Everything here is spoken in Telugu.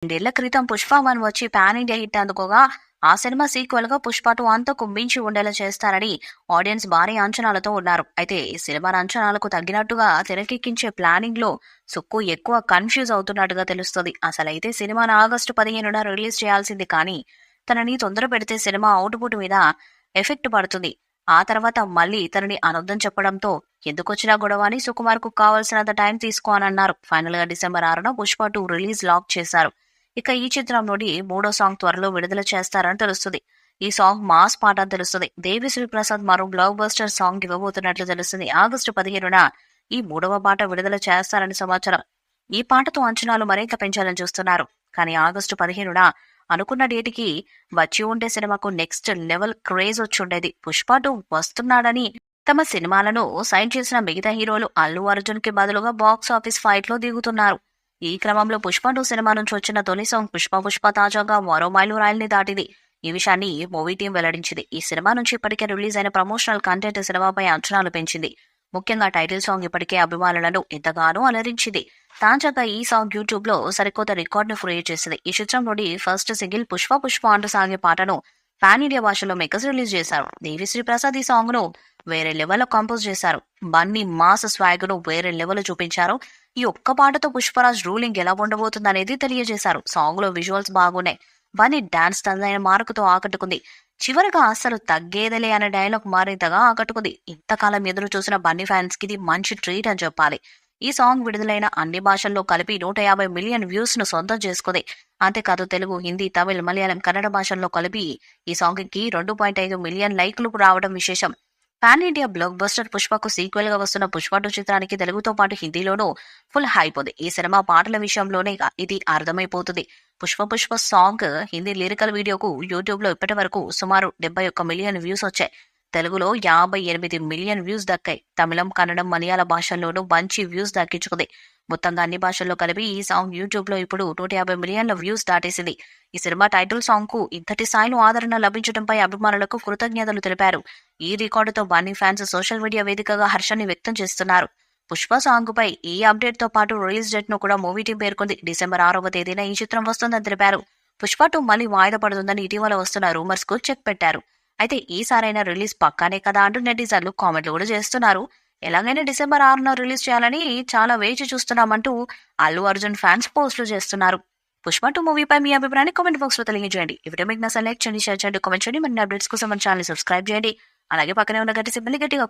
రెండేళ్ల క్రితం పుష్ప 1 వచ్చి పాన్ ఇండియా హిట్ అందుకోగా ఆ సినిమా సీక్వెల్ గా పుష్ప 2 అంతకు మించి ఉండేలా చేస్తారని ఆడియన్స్ భారీ అంచనాలతో ఉన్నారు. అయితే ఈ సినిమా అంచనాలకు తగ్గినట్టుగా తెరకెక్కించే ప్లానింగ్ లో సుక్కు ఎక్కువ కన్ఫ్యూజ్ అవుతున్నట్టుగా తెలుస్తుంది. అసలైతే సినిమాను ఆగస్టు 15న రిలీజ్ చేయాల్సింది, కానీ తనని తొందర పెడితే సినిమా అవుట్పుట్ మీద ఎఫెక్ట్ పడుతుంది. ఆ తర్వాత మళ్ళీ తనని అనొద్దని చెప్పడంతో ఎందుకొచ్చినా గొడవ అని సుకుమార్ కు కావాల్సినంత టైం తీసుకో అని అన్నారు. ఫైనల్ గా డిసెంబర్ 6న పుష్ప 2 రిలీజ్ లాక్ చేశారు. ఇక ఈ చిత్రం నుండి 3వ సాంగ్ త్వరలో విడుదల చేస్తారని తెలుస్తుంది. ఈ సాంగ్ మాస్ పాట అని తెలుస్తుంది. దేవిశ్రీ ప్రసాద్ మరో బ్లాక్ బస్టర్ సాంగ్ ఇవ్వబోతున్నట్లు తెలుస్తుంది. ఆగస్టు 15న ఈ 3వ పాట విడుదల చేస్తారని సమాచారం. ఈ పాటతో అంచనాలు మరింత పెంచాలని చూస్తున్నారు. కానీ ఆగస్టు 15న అనుకున్న డేటికి వచ్చి ఉండే సినిమాకు నెక్స్ట్ లెవెల్ క్రేజ్ వచ్చుండేది. పుష్ప 2 వస్తున్నాడని తమ సినిమాలను సైన్ చేసిన మిగతా హీరోలు అల్లు అర్జున్ కి బదులుగా బాక్స్ ఆఫీస్ ఫైట్ లో దిగుతున్నారు. ఈ క్రమంలో పుష్ప 2 సినిమా నుంచి వచ్చిన తొలి సాంగ్ పుష్ప తాజాగా మరో మైలురాయిల్ని దాటింది. ఈ విషయాన్ని మూవీ టీం వెల్లడించింది. ఈ సినిమా నుంచి ఇప్పటికే రిలీజ్ అయిన ప్రమోషనల్ కంటెంట్ సినిమాపై అంచనాలు పెంచింది. ముఖ్యంగా టైటిల్ సాంగ్ ఇప్పటికే అభిమానులను ఎంతగానో అలరించింది. తాజాగా ఈ సాంగ్ యూట్యూబ్ లో సరికొత్త రికార్డును క్రియేట్ చేసింది. ఈ చిత్రం నుండి ఫస్ట్ సింగిల్ పుష్ప అంటూ సాగే పాటను పాన్ ఇండియా భాషలో మేకర్స్ రిలీజ్ చేశారు. దేవిశ్రీ ప్రసాద్ ఈ సాంగ్ ను వేరే లెవెల్ లో కంపోజ్ చేశారు. బన్నీ మాస్ స్వాగ్ ను వేరే లెవెల్ చూపించారు. ఈ ఒక్క పాటతో పుష్పరాజ్ రూలింగ్ ఎలా ఉండబోతుంది అనేది తెలియజేశారు. సాంగ్ లో విజువల్స్ బాగున్నాయి. బన్నీ డాన్స్ తనదైన మార్కుతో ఆకట్టుకుంది. చివరగా అస్సలు తగ్గేదలే అనే డైలాగ్ మరింతగా ఆకట్టుకుంది. ఇంతకాలం ఎదురు చూసిన బన్నీ ఫ్యాన్స్ కి ఇది మంచి ట్రీట్ అని చెప్పాలి. ఈ సాంగ్ విడుదలైన అన్ని భాషల్లో కలిపి 150 మిలియన్ వ్యూస్ ను సొంతం చేసుకుంది. అంతేకాదు తెలుగు, హిందీ, తమిళ్, మలయాళం, కన్నడ భాషల్లో కలిపి ఈ సాంగ్ కి 2.5 మిలియన్ లైక్లు రావడం విశేషం. పాన్ ఇండియా బ్లాక్ బస్టర్ పుష్పకు సీక్వెల్ గా వస్తున్న పుష్ప 2 చిత్రానికి తెలుగుతో పాటు హిందీలోనూ ఫుల్ హైప్ ఉంది. ఈ సినిమా పాటల విషయంలోనే ఇది అర్థమైపోతుంది. పుష్ప సాంగ్ హిందీ లిరికల్ వీడియోకు యూట్యూబ్ లో ఇప్పటి వరకు సుమారు 71 మిలియన్ వ్యూస్ వచ్చాయి. తెలుగులో 58 మిలియన్ వ్యూస్ దక్కాయి. తమిళం, కన్నడం, మలయాళ భాషల్లోనూ మంచి వ్యూస్ దక్కించుకుంది. మొత్తంగా అన్ని భాషల్లో కలిపి ఈ సాంగ్ యూట్యూబ్ లో ఇప్పుడు 150 మిలియన్ల వ్యూస్ దాటేసింది. ఈ సినిమా టైటిల్ సాంగ్ కు ఇంతటి స్థాయిలో ఆదరణ లభించడంపై అభిమానులకు కృతజ్ఞతలు తెలిపారు. ఈ రికార్డుతో బన్నీ ఫ్యాన్స్ సోషల్ మీడియా వేదికగా హర్షాన్ని వ్యక్తం చేస్తున్నారు. పుష్ప సాంగ్ పై ఈ అప్డేట్ తో పాటు రిలీజ్ డేట్ ను కూడా మూవీ టీం పేర్కొంది. డిసెంబర్ 6వ తేదీన ఈ చిత్రం వస్తుందని తెలిపారు. పుష్ప 2 మళ్ళీ వాయిదా పడుతుందని ఇటీవల వస్తున్న రూమర్స్ కు చెక్ పెట్టారు. అయితే ఈసారైనా రిలీజ్ పక్కానే కదా అంటూ నెటిజన్లు కామెంట్లు కూడా చేస్తున్నారు. ఎలాగైనా డిసెంబర్ 6న రిలీజ్ చేయాలని చాలా వేచి చూస్తున్నామంటూ అల్లు అర్జున్ ఫ్యాన్స్ పోస్టులు చేస్తున్నారు. పుష్ప 2 మూవీపై మీ అభిప్రాయాన్ని కామెంట్ బాక్స్ లో తెలియజేయండి. ఈ వీడియో మీకు నచ్చితే లైక్ చేయండి, షేర్ చేయండి, కామెంట్ చేయండి. మన అప్డేట్స్ కోసం మన ఛానల్ సబ్స్క్రైబ్ చేయండి. అలాగే పక్కనే ఉన్న గట్టి సింబల్ గట్టిగా